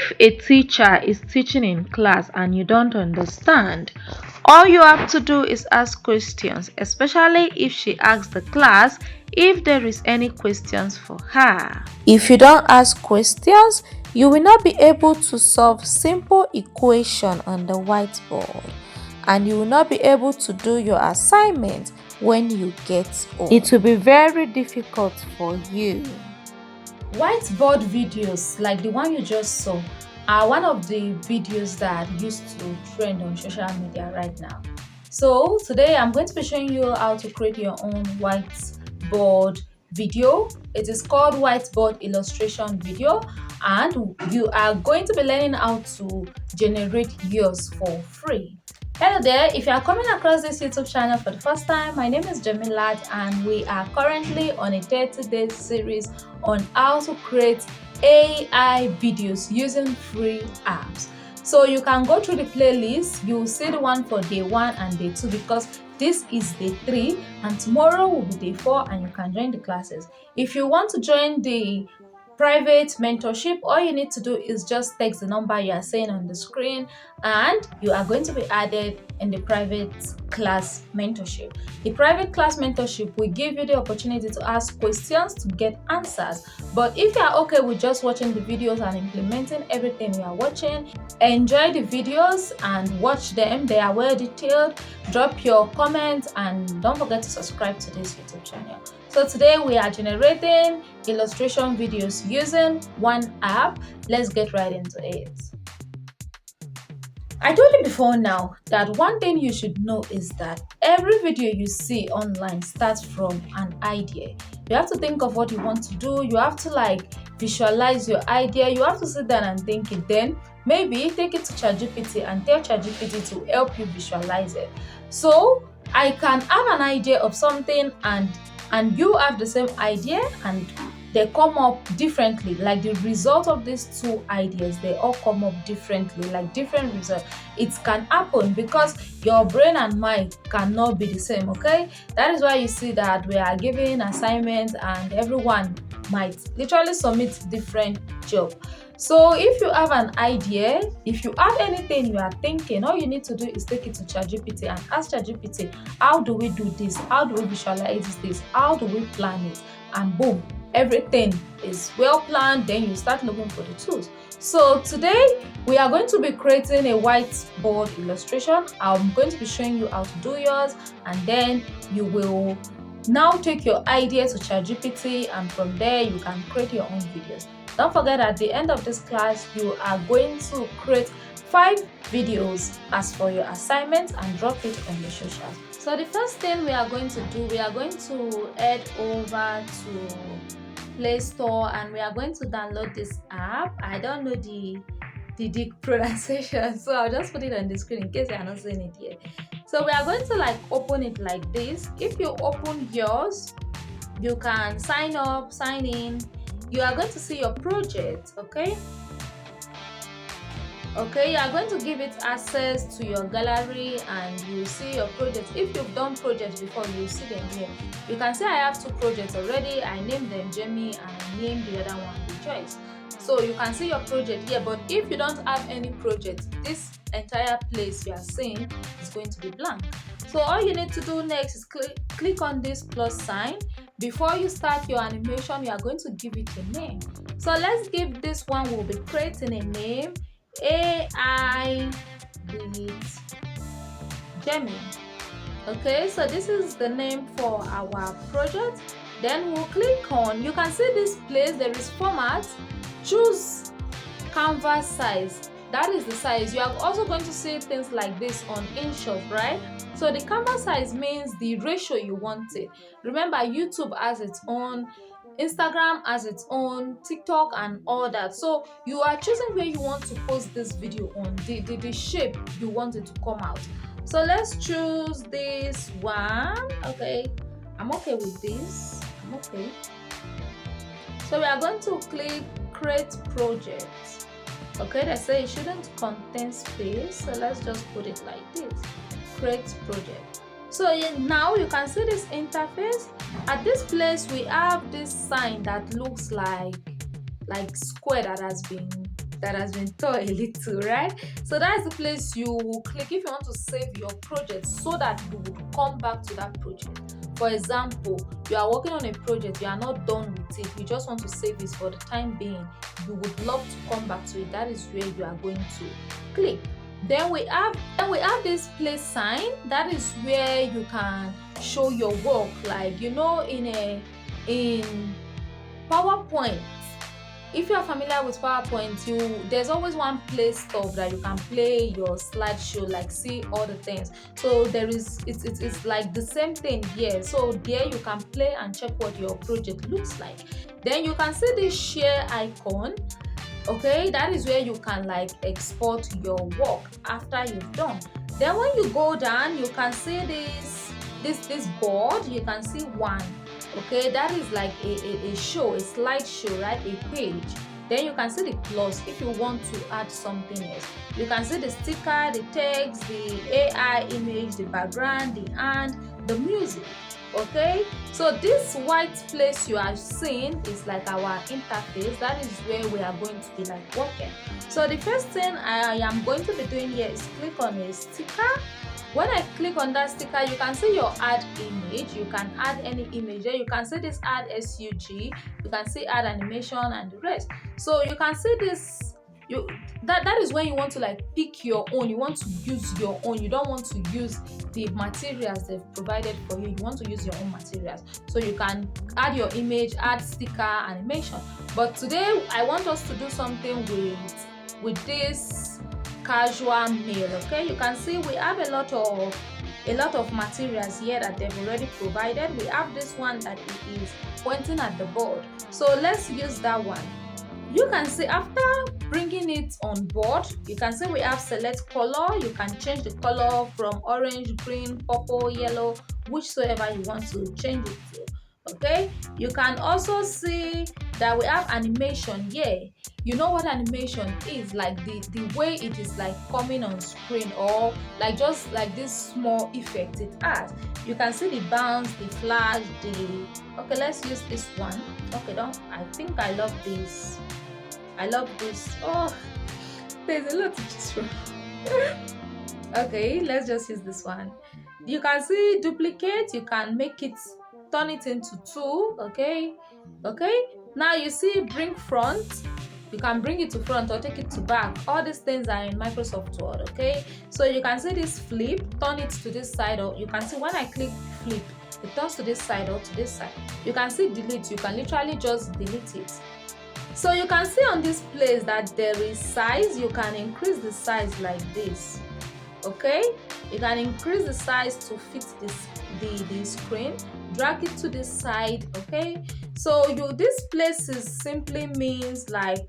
If a teacher is teaching in class and you don't understand, all you have to do is ask questions, especially if she asks the class if there is any questions for her. If you don't ask questions, you will not be able to solve simple equation on the whiteboard, and you will not be able to do your assignment when you get home. It will be very difficult for you. Whiteboard videos like the one you just saw are one of the videos that used to trend on social media right now. So today I'm going to be showing you how to create your own whiteboard video. It is called whiteboard illustration video, and you are going to be learning how to generate yours for free. Hello there, if you are coming across this YouTube channel for the first time, my name is Jamilat and we are currently on a 30-day series on how to create AI videos using free apps. So you can go through the playlist, you will see the one for day 1 and day 2 because this is day 3 and tomorrow will be day 4 and you can join the classes. If you want to join the private mentorship, all you need to do is just text the number you are seeing on the screen and you are going to be added in the private class mentorship. The private class mentorship will give you the opportunity to ask questions to get answers, but if you are okay with just watching the videos and implementing everything you are watching, enjoy the videos and watch them. They are well detailed. Drop your comments and don't forget to subscribe to this YouTube channel. So today we are generating illustration videos using one app. Let's get right into it. I told you before now that one thing you should know is that every video you see online starts from an idea. You have to think of what you want to do. You have to visualize your idea. You have to sit down and think it. Then maybe take it to ChatGPT and tell ChatGPT to help you visualize it. So I can have an idea of something and you have the same idea and they come up differently. Like the result of these two ideas, they all come up differently, like different results. It can happen because your brain and mind cannot be the same. Okay, that is why you see that we are giving assignments and everyone might literally submit different job. So if you have an idea, if you have anything you are thinking, all you need to do is take it to ChatGPT and ask ChatGPT, how do we do this? How do we visualize this? How do we plan it? And boom, everything is well planned. Then you start looking for the tools. So today we are going to be creating a whiteboard illustration. I'm going to be showing you how to do yours, and then you will now take your idea to ChatGPT, and from there you can create your own videos. Don't forget, at the end of this class, you are going to create 5 videos as for your assignment and drop it on your socials. So the first thing we are going to do, we are going to head over to Play Store and we are going to download this app. I don't know the pronunciation, so I'll just put it on the screen in case you are not seeing it yet. So we are going to open it like this. If you open yours, you can sign up, sign in. You are going to see your project. Okay, you are going to give it access to your gallery and you see your projects. If you've done projects before, you see them here. You can see I have 2 projects already. I named them Jamie and I named the other one Rejoice. So you can see your project here, but if you don't have any project, this entire place you are seeing is going to be blank. So all you need to do next is click on this plus sign. Before you start your animation, you are going to give it a name. So let's give this one, we'll be creating a name, AI with Jamie. Okay, so this is the name for our project. Then we'll click on, you can see this place, there is format. Choose canvas size. That is the size. You are also going to see things like this on InShot, right? So the canvas size means the ratio you want it. Remember, YouTube has its own, Instagram has its own, TikTok and all that. So you are choosing where you want to post this video on, the shape you want it to come out. So let's choose this one. Okay, I'm okay with this. I'm okay. So we are going to click create project. Okay, they say it shouldn't contain space, so let's just put it like this, create project. So now you can see this interface. At this place we have this sign that looks like square that has been that has been tore a little, right? So that's the place you will click if you want to save your project so that you will come back to that project. For example, you are working on a project, you are not done with it, you just want to save it for the time being, you would love to come back to it. That is where you are going to click. Then we have this place sign. That is where you can show your work, like in PowerPoint. If you are familiar with PowerPoint, there's always one play stuff that you can play your slideshow, like see all the things. So it's like the same thing here. So there you can play and check what your project looks like. Then you can see this share icon. Okay, that is where you can like export your work after you've done. Then when you go down, you can see this board. You can see one. Okay, that is like a show, a slideshow, right? A page. Then you can see the plus if you want to add something else. You can see the sticker, the text, the AI image, the background, the hand, the music. Okay, so this white place you are seeing is like our interface. That is where we are going to be like working. So the first thing I am going to be doing here is click on a sticker. When I click on that sticker, you can see your add image. You can add any image there. You can see this add SUG. You can see add animation and the rest. So you can see this. That is when you want to like pick your own. You want to use your own. You don't want to use the materials they've provided for you. You want to use your own materials. So you can add your image, add sticker, animation. But today I want us to do something with this casual mail. Okay, you can see we have a lot of materials here that they've already provided. We have this one that it is pointing at the board. So let's use that one. You can see after bringing it on board, you can see we have select color. You can change the color from orange, green, purple, yellow, whichsoever you want to change it to. Okay, you can also see that we have animation here. You know what animation is, like the way it is like coming on screen, or like just like this small effect it has. You can see the bounce, the flash, okay, let's use this one. Okay, I think I love this. Oh, there's a lot to choose from. Okay, let's just use this one. You can see duplicate. You can make it, turn it into two. Okay, now you see bring front. You can bring it to front or take it to back. All these things are in Microsoft Word. Okay, so you can see this flip, turn it to this side, or you can see when I click flip, it turns to this side or to this side. You can see delete. You can literally just delete it. So you can see on this place that there is size. You can increase the size like this. Okay, you can increase the size to fit the screen, drag it to this side. Okay, so this place is simply means like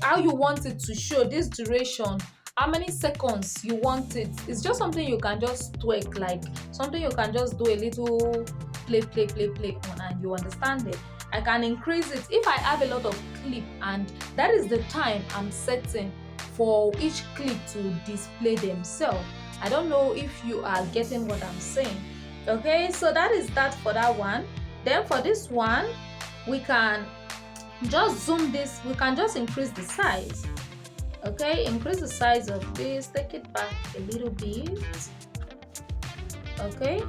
how you want it to show, this duration, how many seconds you want it. It's just something you can just tweak, like something you can just do a little play on, and you understand it. I can increase it if I have a lot of clip, and that is the time I'm setting for each clip to display themselves. I don't know if you are getting what I'm saying. Okay, so that is that for that one. Then for this one, we can just zoom this. We can just increase the size. Okay, increase the size of this, take it back a little bit. Okay,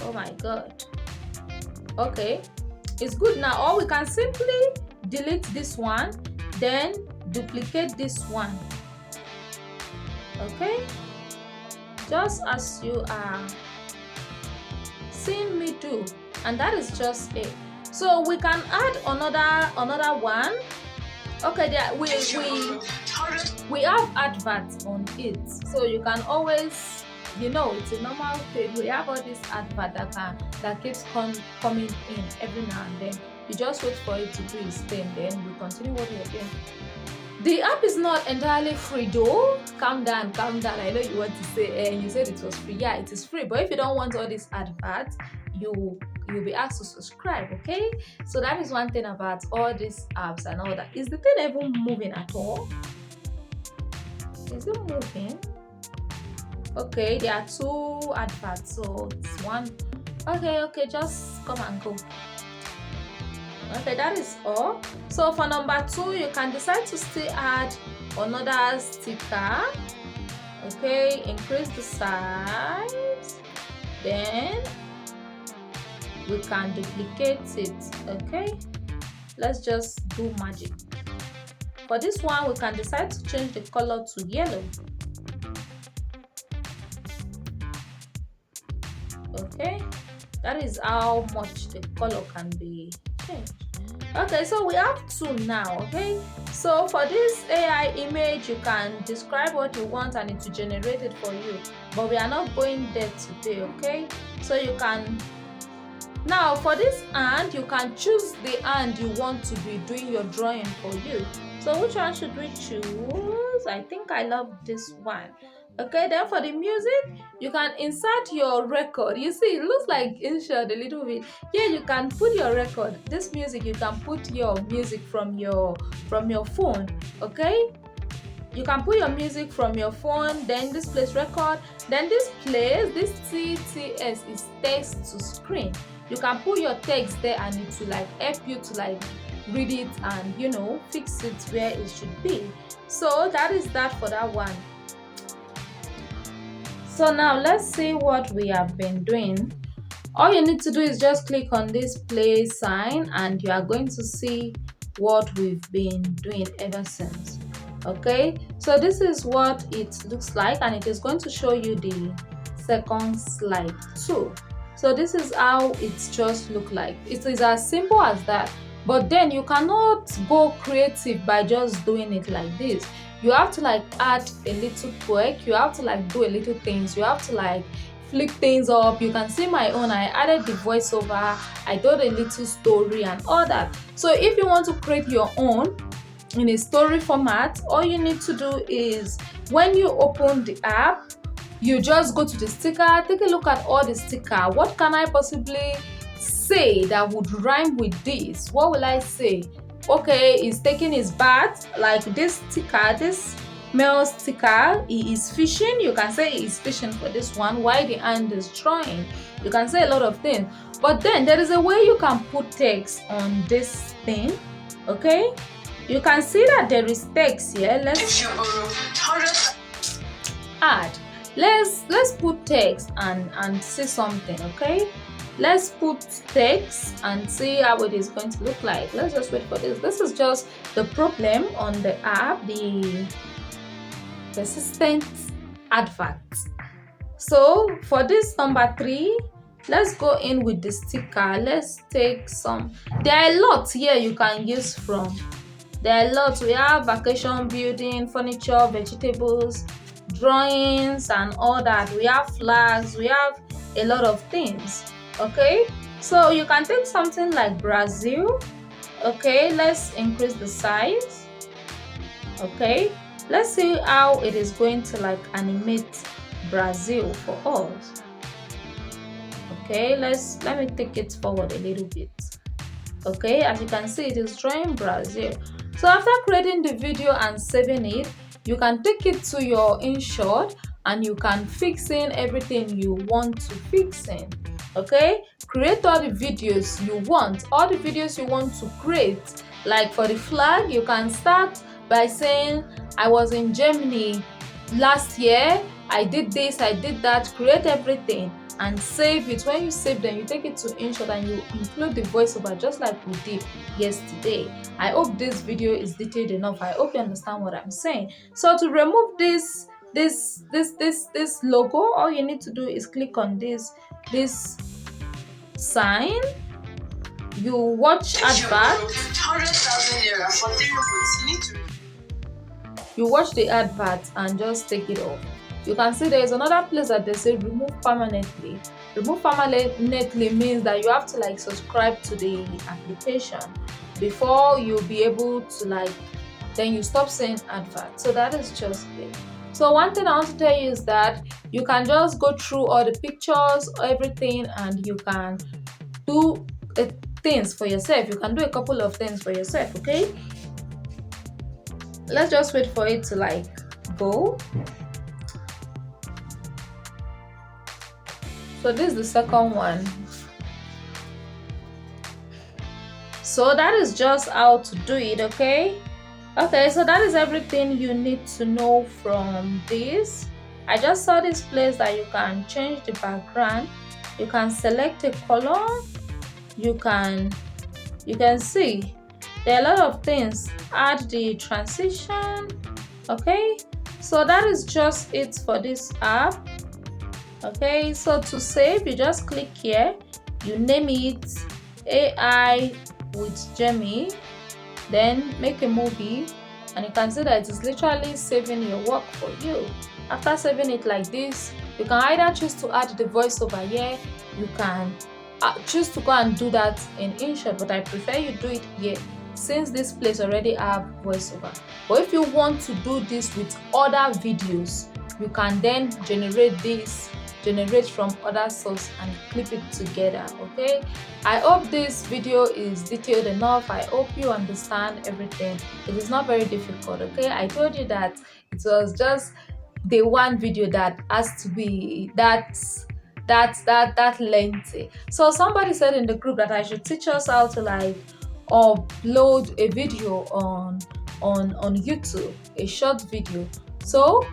oh my god. Okay, it's good now. Or we can simply delete this one, then duplicate this one. Okay, just as you are seeing me do, and that is just it. So we can add another one. Okay, there we have adverts on it, so you can always, it's a normal page. We have all this advert that keeps coming in every now and then. You just wait for it to do its thing, then we continue what we're doing. The app is not entirely free though. Calm down. I know you want to say, and you said it was free. Yeah, it is free. But if you don't want all these adverts, you'll be asked to subscribe. Okay, so that is one thing about all these apps and all that. Is the thing even moving at all? Is it moving? Okay, there are two adverts, so it's one. Okay, just come and go. Okay, that is all. So for number 2, you can decide to still add another sticker. Okay, increase the size, then we can duplicate it. Okay, let's just do magic. For this one, we can decide to change the color to yellow. Okay, that is how much the color can be changed. Okay, so we have 2 now. Okay, so for this AI image, you can describe what you want and it will generate it for you, but we are not going there today. Okay, so you can now, for this hand, you can choose the hand you want to be doing your drawing for you. So which one should we choose? I think I love this one. Okay, then for the music, you can insert your record. You see, it looks like insured a little bit. Here you can put your record. This music, you can put your music from your phone. Okay, you can put your music from your phone, then this place record, then this TTS is text to screen. You can put your text there and it will like help you to like read it and fix it where it should be. So that is that for that one. So now let's see what we have been doing. All you need to do is just click on this play sign and you are going to see what we've been doing ever since. Okay, so this is what it looks like and it is going to show you the second slide too. So this is how it just look like. It is as simple as that, but then you cannot go creative by just doing it like this. You have to like add a little quirk, you have to like do a little things, you have to like flip things up. You can see my own. I added the voiceover, I told a little story and all that. So if you want to create your own in a story format, all you need to do is when you open the app, you just go to the sticker, take a look at all the sticker. What can I possibly say that would rhyme with this? What will I say? Okay, he's taking his bath, like this sticker, this male sticker, he is fishing. You can say he is fishing for this one, while the hand is drawing. You can say a lot of things, but then there is a way you can put text on this thing. Okay, you can see that there is text here. Let's add. Let's put text and see something. Okay, let's put text and see how it is going to look like. Let's just wait for this. This is just the problem on the app, the persistent advert. So for this number 3, let's go in with the sticker. Let's take some. There are a lot here you can use from. There are a lot. We have vacation building, furniture, vegetables, drawings and all that. We have flags, we have a lot of things. Okay, so you can take something like Brazil. Okay, let's increase the size. Okay, let's see how it is going to like animate Brazil for us. Okay, let me take it forward a little bit. Okay, as you can see, it is drawing Brazil. So after creating the video and saving it, you can take it to your InShot and you can fix in everything you want to fix in. Okay, create all the videos you want, to create. Like for the flag, you can start by saying, I was in Germany last year, I did this, I did that. Create everything and save it. When you save them, you take it to InShot and you include the voiceover just like we did yesterday. I hope this video is detailed enough. I hope you understand what I'm saying. So to remove this logo, all you need to do is click on this sign. You watch advert. You watch the advert and just take it off. You can see there is another place that they say remove permanently. Remove permanently means that you have to like subscribe to the application before you'll be able to then you stop seeing adverts. So that is just it. So one thing I want to tell you is that you can just go through all the pictures, everything, and you can do things for yourself. You can do a couple of things for yourself. Okay, let's just wait for it to go. So this is the second one. So that is just how to do it, okay? Okay, so that is everything you need to know from this. I just saw this place that you can change the background. You can select a color. You can see there are a lot of things. Add the transition. Okay, so that is just it for this app. Okay, so to save, you just click here. You name it AI with Jamie, then make a movie, and you can see that it is literally saving your work for you. After saving it like this, you can either choose to add the voiceover here. You can choose to go and do that in InShot, but I prefer you do it here since this place already have voiceover. But if you want to do this with other videos, you can then generate from other source and clip it together. Okay, I hope this video is detailed enough. I hope you understand everything. It is not very difficult. Okay, I told you that it was just the one video that has to be that lengthy. So somebody said in the group that I should teach us how to like upload a video on YouTube, a short video. So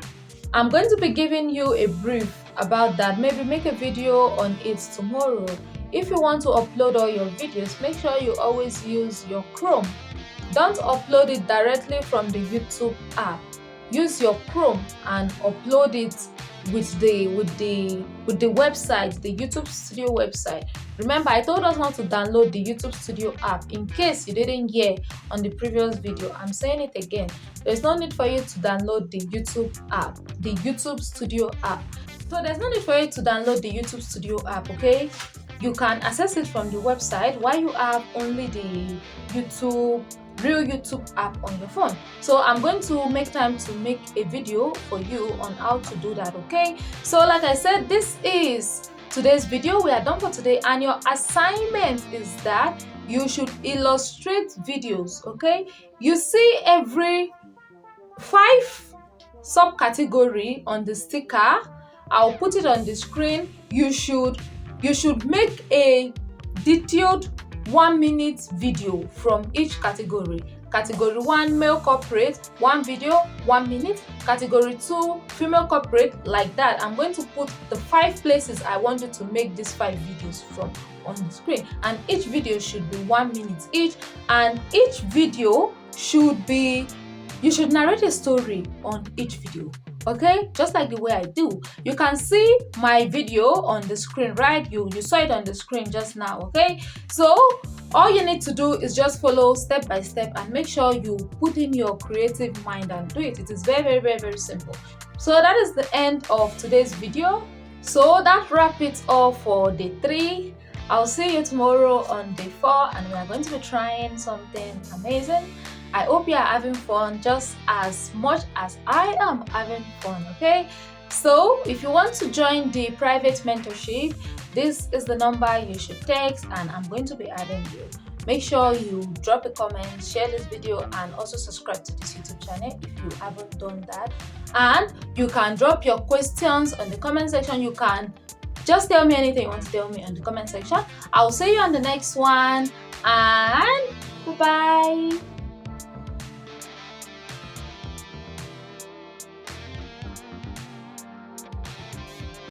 I'm going to be giving you a brief about that. Maybe make a video on it tomorrow. If you want to upload all your videos, make sure you always use your Chrome. Don't upload it directly from the YouTube app. Use your Chrome and upload it with the website, the YouTube Studio website. Remember, I told us not to download the YouTube Studio app. In case you didn't hear on the previous video, I'm saying it again. There's no need for you to download the YouTube app, the YouTube Studio app. So there's no need for you to download the YouTube Studio app, okay? You can access it from the website while you have only the real YouTube app on your phone. So I'm going to make time to make a video for you on how to do that, okay? So like I said, this is today's video. We are done for today, and your assignment is that you should illustrate videos, okay? You see every 5 subcategory on the sticker. I'll put it on the screen. You should make a detailed 1-minute video from each category. Category 1, male corporate, 1 video, 1 minute. Category 2, female corporate, like that. I'm going to put the 5 places I want you to make these 5 videos from on the screen, and each video should be 1 minute each, and each video should be, you should narrate a story on each video. Okay, just like the way I do. You can see my video on the screen, right? You saw it on the screen just now. Okay, so all you need to do is just follow step by step and make sure you put in your creative mind and do it. It is very, very, very, very simple. So that is the end of today's video. So that wraps it up for day 3. I'll see you tomorrow on day 4, and we are going to be trying something amazing. I hope you are having fun just as much as I am having fun, okay? So if you want to join the private mentorship, this is the number you should text, and I'm going to be adding you. Make sure you drop a comment, share this video, and also subscribe to this YouTube channel if you haven't done that. And you can drop your questions on the comment section. You can just tell me anything you want to tell me on the comment section. I'll see you on the next one, and goodbye.